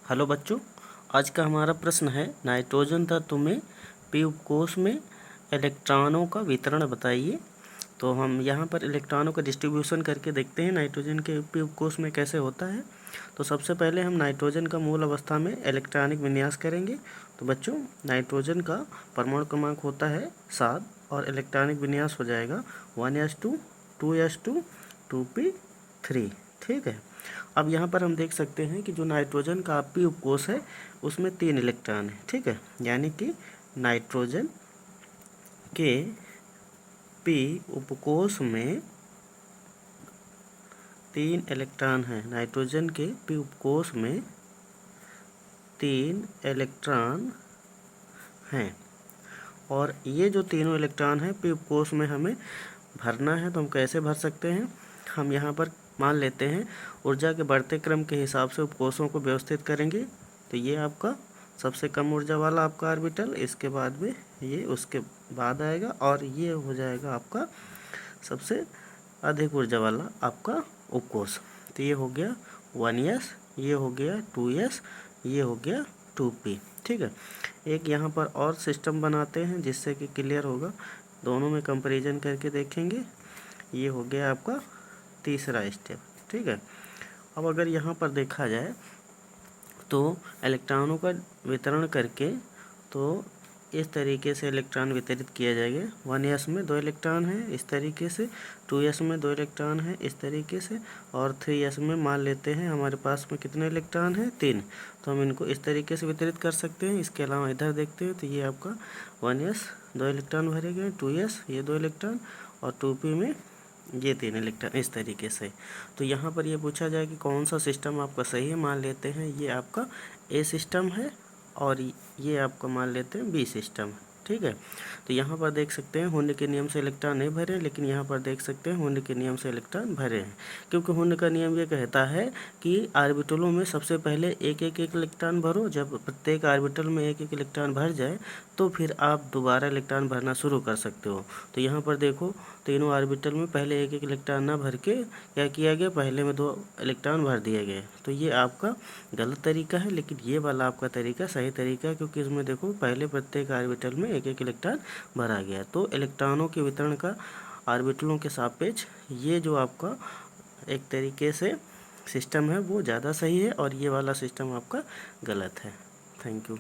Hello बच्चों, आज का हमारा प्रश्न है नाइट्रोजन तत्व में पी उपकोष में इलेक्ट्रॉनों का वितरण बताइए। तो हम यहाँ पर इलेक्ट्रॉनों का डिस्ट्रीब्यूशन करके देखते हैं नाइट्रोजन के पी उपकोष में कैसे होता है। तो सबसे पहले हम नाइट्रोजन का मूल अवस्था में इलेक्ट्रॉनिक विन्यास करेंगे। तो बच्चों, नाइट्रोजन का परमाणु क्रमांक होता है 7 और इलेक्ट्रॉनिक विन्यास हो जाएगा 1s2 2s2 2p3। ठीक है। अब यहाँ पर हम देख सकते हैं कि जो नाइट्रोजन का पी उपकोष है उसमें 3 इलेक्ट्रॉन है। ठीक है, यानी कि नाइट्रोजन के पी उपकोष में 3 इलेक्ट्रॉन है। नाइट्रोजन के पी उपकोष में 3 इलेक्ट्रॉन हैं और ये जो तीनों इलेक्ट्रॉन हैं पी उपकोष में हमें भरना है। तो हम कैसे भर सकते हैं? हम यहाँ पर मान लेते हैं ऊर्जा के बढ़ते क्रम के हिसाब से उपकोषों को व्यवस्थित करेंगे। तो ये आपका सबसे कम ऊर्जा वाला आपका ऑर्बिटल, इसके बाद में ये उसके बाद आएगा और ये हो जाएगा आपका सबसे अधिक ऊर्जा वाला आपका उपकोष। तो ये हो गया 1s, ये हो गया 2s, ये हो गया 2p। ठीक है, एक यहाँ पर और सिस्टम बनाते हैं जिससे कि क्लियर होगा, दोनों में कंपैरिजन करके देखेंगे। ये हो गया आपका तीसरा स्टेप। ठीक है, अब अगर यहाँ पर देखा जाए तो इलेक्ट्रॉनों का वितरण करके तो इस तरीके से इलेक्ट्रॉन वितरित किया जाएगा। 1s में 2 इलेक्ट्रॉन हैं इस तरीके से, 2s में 2 इलेक्ट्रॉन हैं इस तरीके से, और 3s में मान लेते हैं हमारे पास में कितने इलेक्ट्रॉन हैं 3। तो हम इनको इस तरीके से वितरित कर सकते हैं। इसके अलावा इधर देखते हैं तो ये आपका 1s 2 इलेक्ट्रॉन भरे गए, 2s ये 2 इलेक्ट्रॉन और 2p में ये 3 इलेक्ट्रॉन इस तरीके से। तो यहाँ पर ये पूछा जाए कि कौन सा सिस्टम आपका सही है। मान लेते हैं ये आपका ए सिस्टम है और ये आपका मान लेते हैं बी सिस्टम है। ठीक है, तो यहाँ पर देख सकते हैं हुंड के नियम से इलेक्ट्रॉन नहीं भरे, लेकिन यहाँ पर देख सकते हैं हुंड के नियम से इलेक्ट्रॉन भरे हैं। क्योंकि हुंड का नियम ये कहता है कि ऑर्बिटलों में सबसे पहले एक एक इलेक्ट्रॉन भरो, जब प्रत्येक ऑर्बिटल में एक एक इलेक्ट्रॉन भर जाए तो फिर आप दोबारा इलेक्ट्रॉन भरना शुरू कर सकते हो। तो यहाँ पर देखो तीनों ऑर्बिटल में पहले एक एक इलेक्ट्रॉन ना भर के क्या किया गया, पहले में 2 इलेक्ट्रॉन भर दिए गए। तो ये आपका गलत तरीका है, लेकिन ये वाला आपका तरीका सही तरीका है, क्योंकि इसमें देखो पहले प्रत्येक ऑर्बिटल में एक एक इलेक्ट्रॉन भरा गया। तो इलेक्ट्रॉनों के वितरण का ऑर्बिटलों के सापेक्ष ये जो आपका एक तरीके से सिस्टम है वो ज़्यादा सही है और ये वाला सिस्टम आपका गलत है। Thank you.